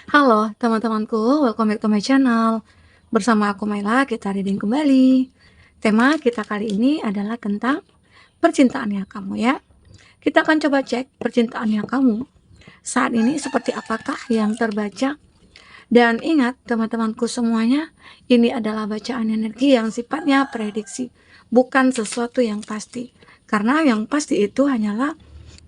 Halo teman-temanku, welcome back to my channel. Bersama aku Maila, kita reading kembali. Tema kita kali ini adalah tentang percintaannya kamu ya. Kita akan coba cek percintaannya kamu saat ini seperti apakah yang terbaca. Dan ingat teman-temanku semuanya, ini adalah bacaan energi yang sifatnya prediksi, bukan sesuatu yang pasti. Karena yang pasti itu hanyalah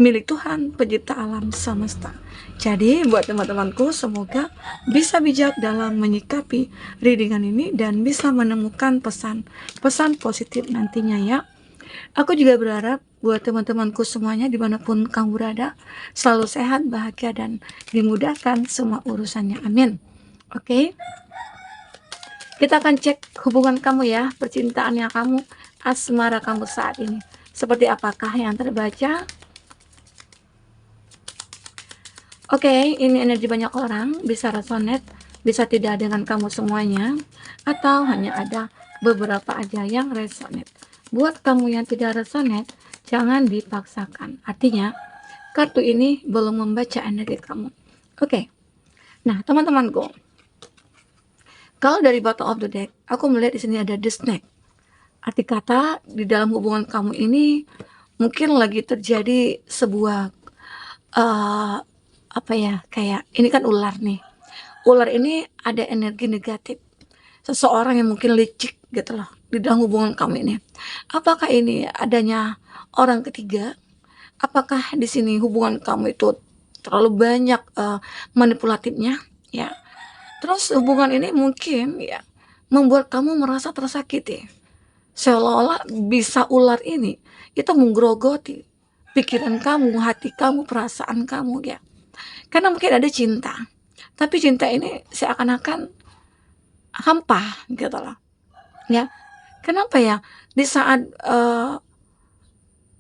milik Tuhan, pencipta alam semesta. Jadi buat teman-temanku, semoga bisa bijak dalam menyikapi readingan ini dan bisa menemukan pesan-pesan positif nantinya ya. Aku juga berharap buat teman-temanku semuanya dimanapun kamu berada, selalu sehat, bahagia, dan dimudahkan semua urusannya. Amin. Oke, kita akan cek hubungan kamu ya, percintaannya kamu, asmara kamu saat ini. Seperti apakah yang terbaca? Oke, ini energi banyak orang, bisa resonate, bisa tidak dengan kamu semuanya, atau hanya ada beberapa aja yang resonate. Buat kamu yang tidak resonate, jangan dipaksakan. Artinya, kartu ini belum membaca energi kamu. Oke, nah teman-temanku, kalau dari bottom of the deck, aku melihat di sini ada the snake. Arti kata di dalam hubungan kamu ini mungkin lagi terjadi sebuah kayak ini kan ular nih. Ular ini ada energi negatif. Seseorang yang mungkin licik gitu loh di dalam hubungan kamu ini. Apakah ini adanya orang ketiga? Apakah di sini hubungan kamu itu terlalu banyak manipulatifnya ya? Terus hubungan ini mungkin ya membuat kamu merasa tersakiti. Seolah-olah bisa ular ini itu menggerogoti pikiran kamu, hati kamu, perasaan kamu ya. Karena mungkin ada cinta, tapi cinta ini seakan-akan hampa gitu loh. Ya. Kenapa ya? Di saat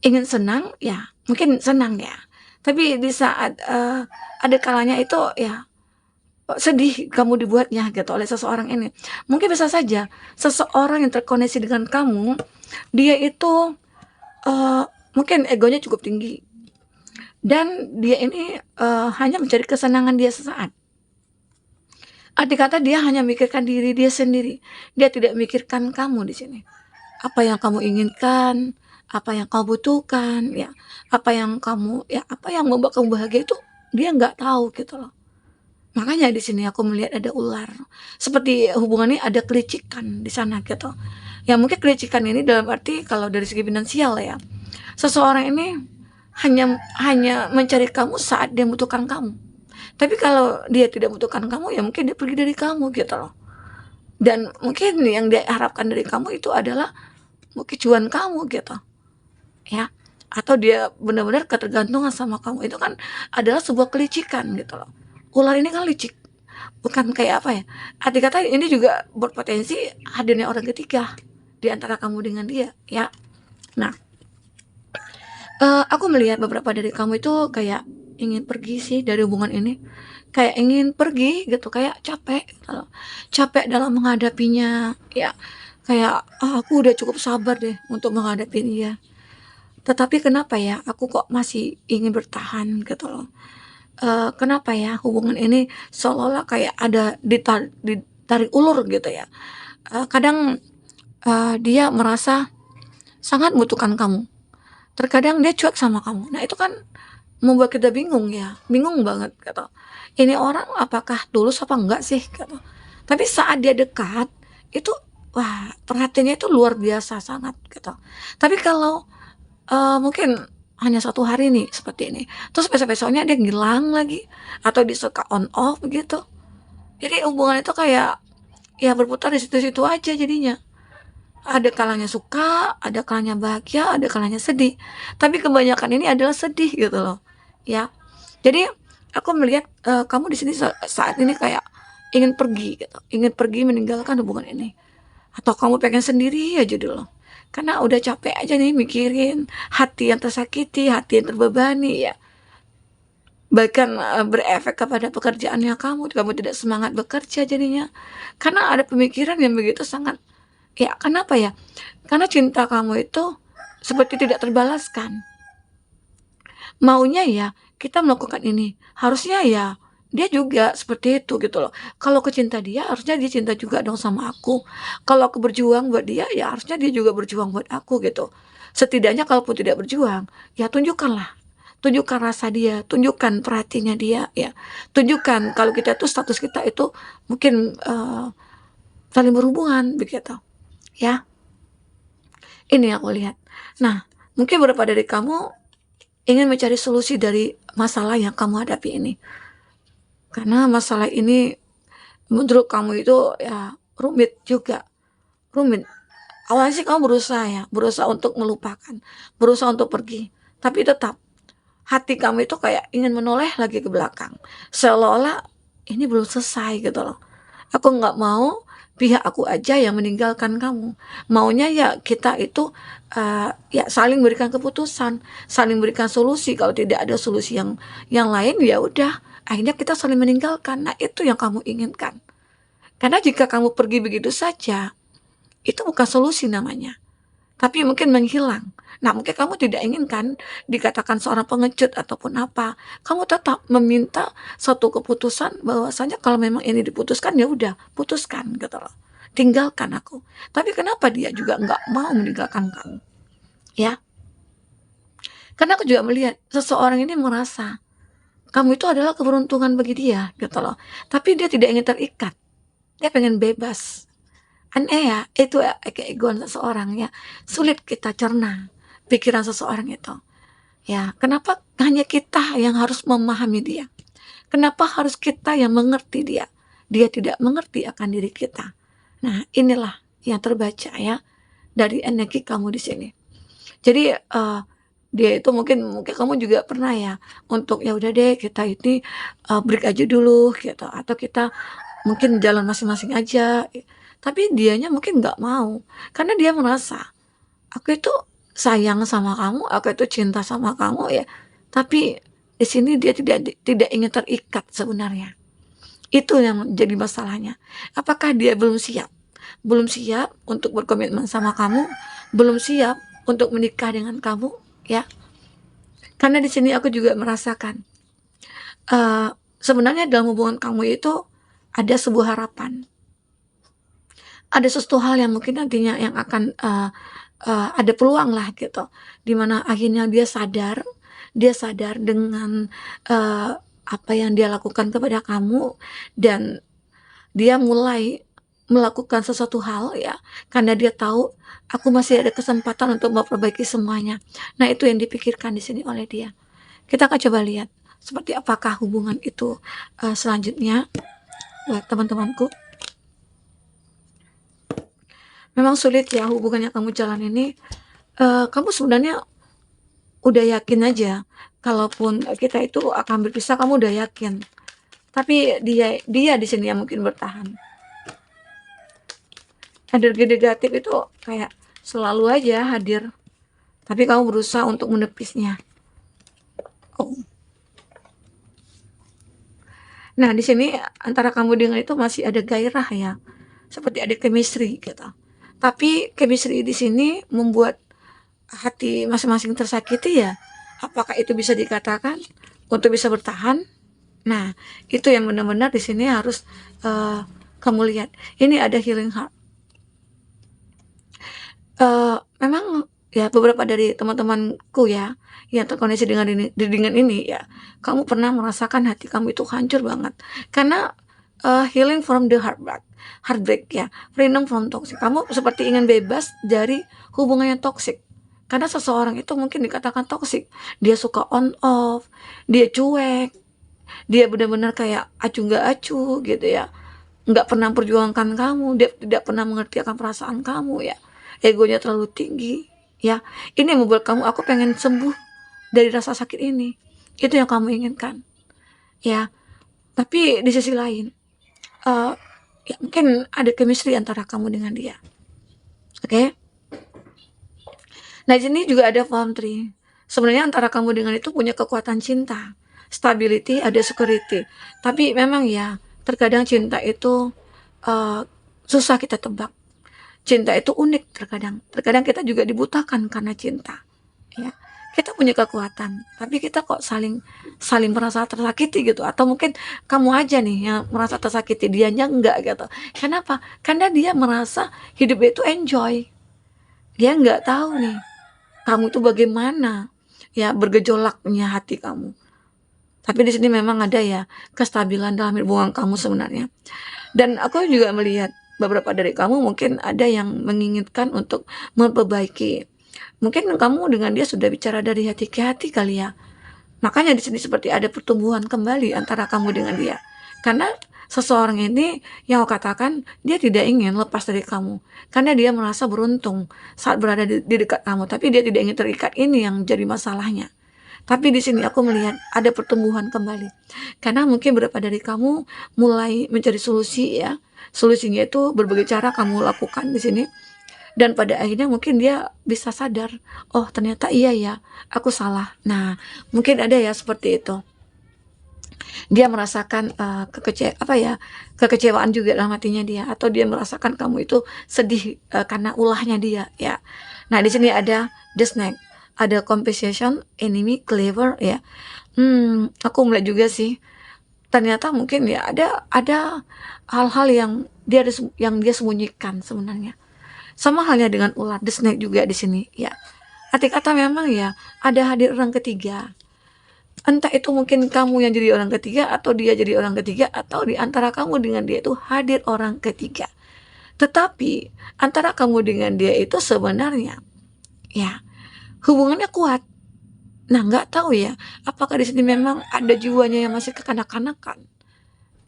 ingin senang ya, mungkin senang ya. Tapi di saat ada kalanya itu ya sedih kamu dibuatnya gitu oleh seseorang ini. Mungkin bisa saja seseorang yang terkoneksi dengan kamu, dia itu mungkin egonya cukup tinggi dan dia ini hanya mencari kesenangan dia sesaat. Arti kata dia hanya memikirkan diri dia sendiri. Dia tidak memikirkan kamu di sini. Apa yang kamu inginkan, apa yang kamu butuhkan, ya, apa yang membuat kamu bahagia itu dia nggak tahu gitu loh. Makanya di sini aku melihat ada ular. Seperti hubungannya ada kelicikan di sana gitu. Ya mungkin kelicikan ini dalam arti kalau dari segi finansial ya. Seseorang ini hanya mencari kamu saat dia membutuhkan kamu. Tapi kalau dia tidak membutuhkan kamu ya mungkin dia pergi dari kamu gitu loh. Dan mungkin yang dia harapkan dari kamu itu adalah mungkin cuan kamu gitu. Ya. Atau dia benar-benar ketergantungan sama kamu. Itu kan adalah sebuah kelicikan gitu loh. Ular ini kan licik, bukan kayak apa ya, arti kata ini juga berpotensi hadirnya orang ketiga di antara kamu dengan dia ya. Nah, aku melihat beberapa dari kamu itu kayak ingin pergi sih dari hubungan ini, kayak ingin pergi gitu, kayak capek gitu loh, capek dalam menghadapinya ya, kayak aku udah cukup sabar deh untuk menghadapi dia, tetapi kenapa ya aku kok masih ingin bertahan gitu loh. Kenapa ya hubungan ini seolah-olah kayak ada ditarik ulur gitu ya. Kadang dia merasa sangat membutuhkan kamu, terkadang dia cuek sama kamu. Nah itu kan membuat kita bingung ya, bingung banget gitu. Ini orang apakah tulus apa enggak sih gitu. Tapi saat dia dekat itu wah perhatiannya itu luar biasa sangat gitu. Tapi kalau mungkin hanya 1 hari nih seperti ini, terus besok-besoknya dia ngilang lagi, atau dia suka on off begitu. Jadi hubungan itu kayak, ya berputar di situ-situ aja jadinya. Ada kalanya suka, ada kalanya bahagia, ada kalanya sedih. Tapi kebanyakan ini adalah sedih gitu loh, ya. Jadi aku melihat kamu di sini saat ini kayak ingin pergi gitu, ingin pergi meninggalkan hubungan ini. Atau kamu pengen sendiri aja dulu. Karena udah capek aja nih mikirin hati yang tersakiti, hati yang terbebani ya. Bahkan berefek kepada pekerjaannya kamu tidak semangat bekerja jadinya. Karena ada pemikiran yang begitu sangat, ya kenapa ya? Karena cinta kamu itu seperti tidak terbalaskan. Maunya ya kita melakukan ini, harusnya ya dia juga seperti itu gitu loh. Kalau aku cinta dia, harusnya dia cinta juga dong sama aku. Kalau aku berjuang buat dia, ya harusnya dia juga berjuang buat aku gitu. Setidaknya kalaupun tidak berjuang, ya tunjukkanlah. Tunjukkan rasa dia, tunjukkan perhatiannya dia, ya. Tunjukkan kalau kita itu status kita itu mungkin saling berhubungan begitu, ya. Ini yang aku lihat. Nah, mungkin beberapa dari kamu ingin mencari solusi dari masalah yang kamu hadapi ini. Karena masalah ini menurut kamu itu ya rumit juga, rumit. Awalnya sih kamu berusaha ya, berusaha untuk melupakan, berusaha untuk pergi. Tapi tetap hati kamu itu kayak ingin menoleh lagi ke belakang. Seolah-olah ini belum selesai gitu loh. Aku nggak mau pihak aku aja yang meninggalkan kamu. Maunya ya kita itu ya saling berikan keputusan, saling berikan solusi. Kalau tidak ada solusi yang lain ya udah, akhirnya kita saling meninggalkan. Nah, itu yang kamu inginkan. Karena jika kamu pergi begitu saja, itu bukan solusi namanya, tapi mungkin menghilang. Nah, mungkin kamu tidak inginkan dikatakan seorang pengecut ataupun apa. Kamu tetap meminta satu keputusan bahwasanya kalau memang ini diputuskan ya udah, putuskan gitu loh. Tinggalkan aku. Tapi kenapa dia juga nggak mau meninggalkan kamu? Ya, karena aku juga melihat seseorang ini merasa kamu itu adalah keberuntungan bagi dia gitu loh. Tapi dia tidak ingin terikat. Dia pengen bebas. Aneh ya, itu keegoan seseorang ya. Sulit kita cerna pikiran seseorang itu. Ya, kenapa hanya kita yang harus memahami dia? Kenapa harus kita yang mengerti dia? Dia tidak mengerti akan diri kita. Nah, inilah yang terbaca ya dari energi kamu di sini. Jadi dia itu mungkin kamu juga pernah ya untuk ya udah deh kita ini break aja dulu gitu atau kita mungkin jalan masing-masing aja. Tapi dianya mungkin nggak mau karena dia merasa aku itu sayang sama kamu, aku itu cinta sama kamu ya. Tapi di sini dia tidak ingin terikat sebenarnya. Itu yang jadi masalahnya. Apakah dia belum siap? Belum siap untuk berkomitmen sama kamu, belum siap untuk menikah dengan kamu, ya. Karena di sini aku juga merasakan sebenarnya dalam hubungan kamu itu ada sebuah harapan. Ada sesuatu hal yang mungkin nantinya yang akan ada peluang lah gitu, dimana akhirnya dia sadar dengan apa yang dia lakukan kepada kamu dan dia mulai melakukan sesuatu hal ya, karena dia tahu aku masih ada kesempatan untuk memperbaiki semuanya. Nah, itu yang dipikirkan di sini oleh dia. Kita akan coba lihat seperti apakah hubungan itu selanjutnya buat teman-temanku. Memang sulit ya hubungan yang kamu jalan ini. Kamu sebenarnya udah yakin aja, kalaupun kita itu akan berpisah, kamu udah yakin. Tapi dia di sini yang mungkin bertahan. Energi negatif itu kayak selalu aja hadir, tapi kamu berusaha untuk menepisnya. Oh. Nah, di sini antara kamu dengan itu masih ada gairah ya, seperti ada chemistry gitu. Tapi chemistry di sini membuat hati masing-masing tersakiti ya. Apakah itu bisa dikatakan untuk bisa bertahan? Nah, itu yang benar-benar di sini harus kamu lihat. Ini ada healing heart. Memang ya beberapa dari teman-temanku ya yang terkoneksi dengan ini ya, kamu pernah merasakan hati kamu itu hancur banget karena healing from the heartbreak ya, freedom from toxic. Kamu seperti ingin bebas dari hubungan yang toksik. Karena seseorang itu mungkin dikatakan toksik, dia suka on off, dia cuek, dia benar-benar kayak acuh nggak acuh gitu ya, nggak pernah perjuangkan kamu, dia tidak pernah mengerti akan perasaan kamu ya, egonya terlalu tinggi ya. Ini yang membuat kamu, aku pengen sembuh dari rasa sakit ini, itu yang kamu inginkan ya. Tapi di sisi lain ya mungkin ada chemistry antara kamu dengan dia, oke? Nah, di sini juga ada palm tree. Sebenarnya antara kamu dengan itu punya kekuatan cinta, stability, ada security. Tapi memang ya, terkadang cinta itu susah kita tebak. Cinta itu unik terkadang. Terkadang kita juga dibutakan karena cinta. Ya, Kita punya kekuatan, tapi kita kok saling saling merasa tersakiti gitu, atau mungkin kamu aja nih yang merasa tersakiti, dianya enggak gitu. Kenapa? Karena dia merasa hidup itu enjoy. Dia nggak tahu nih, kamu itu bagaimana ya bergejolaknya hati kamu. Tapi di sini memang ada ya kestabilan dalam hubungan kamu sebenarnya. Dan aku juga melihat beberapa dari kamu mungkin ada yang menginginkan untuk memperbaiki. Mungkin kamu dengan dia sudah bicara dari hati ke hati kali ya. Makanya di sini seperti ada pertumbuhan kembali antara kamu dengan dia. Karena seseorang ini yang aku katakan dia tidak ingin lepas dari kamu. Karena dia merasa beruntung saat berada di dekat kamu. Tapi dia tidak ingin terikat, ini yang jadi masalahnya. Tapi di sini aku melihat ada pertumbuhan kembali. Karena mungkin beberapa dari kamu mulai mencari solusi ya. Solusinya itu berbagai cara kamu lakukan di sini. Dan pada akhirnya mungkin dia bisa sadar, oh ternyata iya ya, aku salah. Nah, mungkin ada ya seperti itu. Dia merasakan kekecewaan juga dalam hatinya dia, atau dia merasakan kamu itu sedih karena ulahnya dia ya. Nah, di sini ada the snake, ada compensation, enemy, clever ya. Aku melihat juga sih, ternyata mungkin ya ada hal-hal yang dia sembunyikan sebenarnya. Sama halnya dengan ular, the snake juga di sini ya. Arti kata memang ya ada hadir orang ketiga. Entah itu mungkin kamu yang jadi orang ketiga, atau dia jadi orang ketiga, atau di antara kamu dengan dia itu hadir orang ketiga. Tetapi antara kamu dengan dia itu sebenarnya ya hubungannya kuat. Nah, nggak tahu ya, apakah di sini memang ada jiwanya yang masih kekanak-kanakan,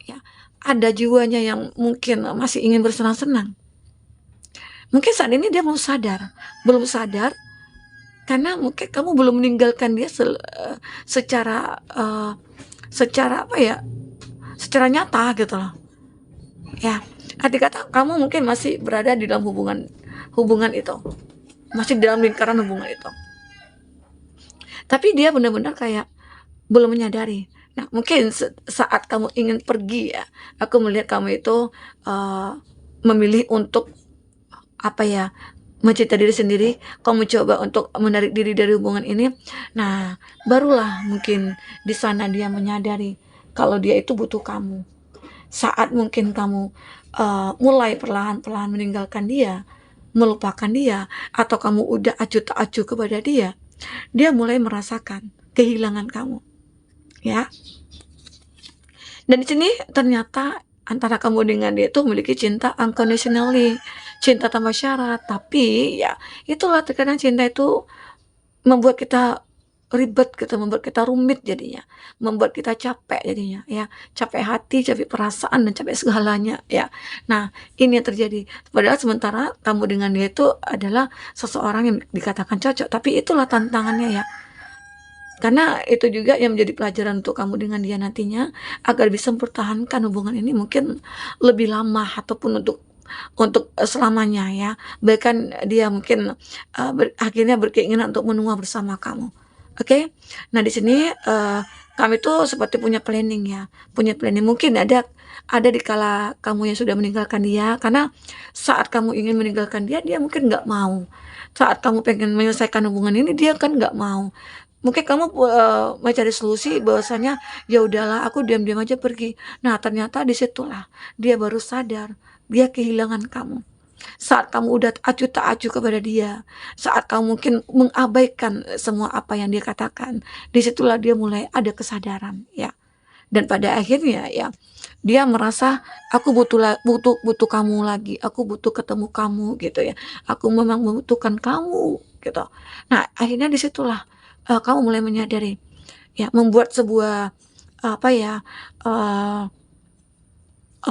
ya, ada jiwanya yang mungkin masih ingin bersenang-senang. Mungkin saat ini dia belum sadar, karena mungkin kamu belum meninggalkan dia secara secara apa ya, secara nyata gitu loh. Ya, arti kata kamu mungkin masih berada di dalam hubungan itu, masih dalam lingkaran hubungan itu. Tapi dia benar-benar kayak belum menyadari. Nah, mungkin saat kamu ingin pergi ya, aku melihat kamu itu memilih untuk apa ya, mencintai diri sendiri, kamu coba untuk menarik diri dari hubungan ini. Nah, barulah mungkin di sana dia menyadari kalau dia itu butuh kamu. Saat mungkin kamu mulai perlahan-lahan meninggalkan dia, melupakan dia, atau kamu udah acuh tak acuh kepada dia, dia mulai merasakan kehilangan kamu, ya. Dan di sini ternyata antara kamu dengan dia itu memiliki cinta unconditionally, cinta tanpa syarat. Tapi ya itulah, terkadang cinta itu membuat kita ribet gitu, membuat kita rumit jadinya, membuat kita capek jadinya ya, capek hati, capek perasaan, dan capek segalanya ya. Nah, ini yang terjadi. Padahal sementara kamu dengan dia itu adalah seseorang yang dikatakan cocok, tapi itulah tantangannya ya. Karena itu juga yang menjadi pelajaran untuk kamu dengan dia nantinya, agar bisa mempertahankan hubungan ini mungkin lebih lama, ataupun untuk selamanya ya. Bahkan dia mungkin akhirnya berkeinginan untuk menua bersama kamu. Oke. Nah, di sini kami tuh seperti punya planning ya, punya planning. Mungkin ada di kala kamu yang sudah meninggalkan dia, karena saat kamu ingin meninggalkan dia, dia mungkin nggak mau. Saat kamu pengen menyelesaikan hubungan ini, dia kan nggak mau. Mungkin kamu mencari solusi bahwasanya ya udahlah, aku diam-diam aja pergi. Nah, ternyata di situlah dia baru sadar dia kehilangan kamu. Saat kamu udah acuh tak acuh kepada dia, saat kamu mungkin mengabaikan semua apa yang dia katakan, disitulah dia mulai ada kesadaran ya. Dan pada akhirnya ya dia merasa, aku butuh kamu lagi, aku butuh ketemu kamu gitu ya. Aku memang membutuhkan kamu gitu. Nah, akhirnya disitulah kamu mulai menyadari ya, membuat sebuah apa ya, eee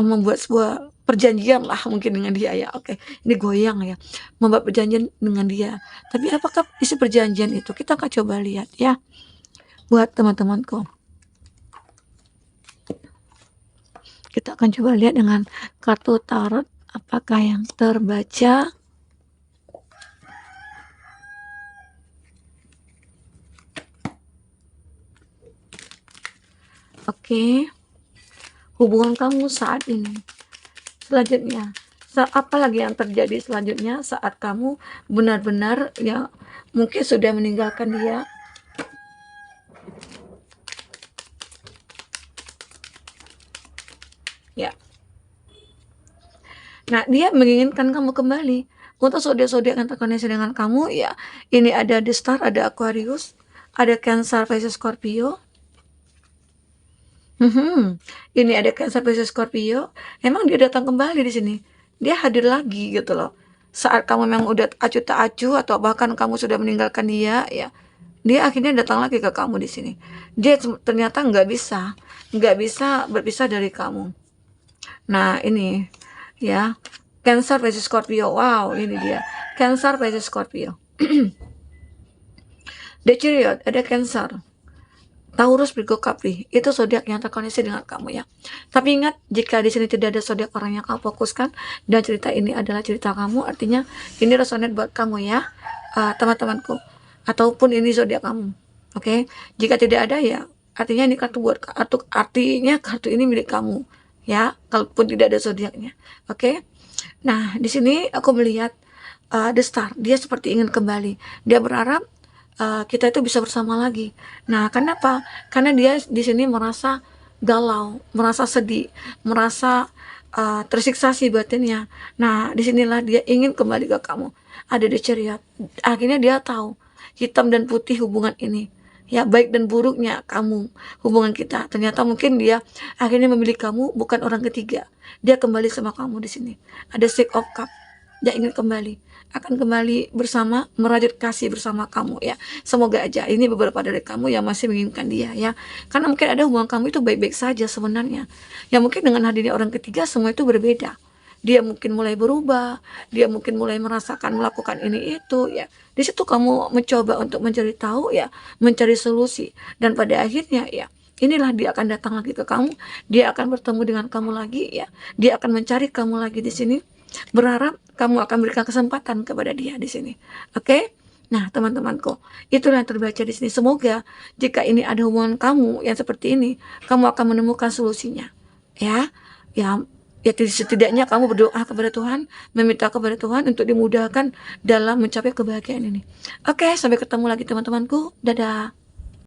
membuat sebuah perjanjian lah mungkin dengan dia ya. Oke, ini goyang ya, membuat perjanjian dengan dia. Tapi apakah isi perjanjian itu, kita akan coba lihat ya, buat teman-temanku. Kita akan coba lihat dengan kartu tarot apakah yang terbaca. Oke, hubungan kamu saat ini. Selanjutnya, apa lagi yang terjadi selanjutnya saat kamu benar-benar ya mungkin sudah meninggalkan dia, Ya. Nah, dia menginginkan kamu kembali. Untuk zodiak-zodiak yang terkoneksi dengan kamu, ya, ini ada The Star, ada Aquarius, ada Cancer, Pisces, Scorpio. Ini ada Cancer, Pisces, Scorpio. Emang dia datang kembali di sini. Dia hadir lagi gitu loh. Saat kamu memang udah acuh tak acuh atau bahkan kamu sudah meninggalkan dia, ya, dia akhirnya datang lagi ke kamu di sini. Dia ternyata nggak bisa berpisah dari kamu. Nah, ini ya, Cancer versus Scorpio. Wow, ini dia. Cancer versus Scorpio. The Chariot, ada Cancer. Taurus, Virgo, Capri. Itu zodiak yang terkoneksi dengan kamu ya. Tapi ingat, jika di sini tidak ada zodiak orang yang kamu fokuskan dan cerita ini adalah cerita kamu, artinya ini resonate buat kamu ya, teman-temanku. Ataupun ini zodiak kamu. Oke. Jika tidak ada ya, artinya ini artinya kartu ini milik kamu ya, kalaupun tidak ada zodiaknya. Oke. Nah, di sini aku melihat The Star. Dia seperti ingin kembali. Dia berharap kita itu bisa bersama lagi. Nah, kenapa? Karena dia di sini merasa galau, merasa sedih, merasa tersiksa sih batinnya. Nah, disinilah dia ingin kembali ke kamu. Ada di Chariot. Akhirnya dia tahu hitam dan putih hubungan ini. Ya, baik dan buruknya hubungan kita. Ternyata mungkin dia akhirnya memilih kamu, bukan orang ketiga. Dia kembali sama kamu di sini. Ada Six of Cup. Dia ingin kembali, akan kembali bersama, merajut kasih bersama kamu ya. Semoga aja ini beberapa dari kamu yang masih menginginkan dia ya. Karena mungkin ada hubungan kamu itu baik-baik saja sebenarnya. Ya mungkin dengan hadirnya orang ketiga semua itu berbeda. Dia mungkin mulai berubah, dia mungkin mulai merasakan melakukan ini itu ya. Di situ kamu mencoba untuk mencari tahu ya, mencari solusi, dan pada akhirnya ya, inilah dia akan datang lagi ke kamu, dia akan bertemu dengan kamu lagi ya, dia akan mencari kamu lagi di sini, berharap kamu akan berikan kesempatan kepada dia di sini. Oke? Nah, teman-temanku, itulah yang terbaca di sini. Semoga jika ini ada hubungan kamu yang seperti ini, kamu akan menemukan solusinya. Ya, ya, ya, setidaknya kamu berdoa kepada Tuhan, meminta kepada Tuhan untuk dimudahkan dalam mencapai kebahagiaan ini. Oke, sampai ketemu lagi teman-temanku. Dadah.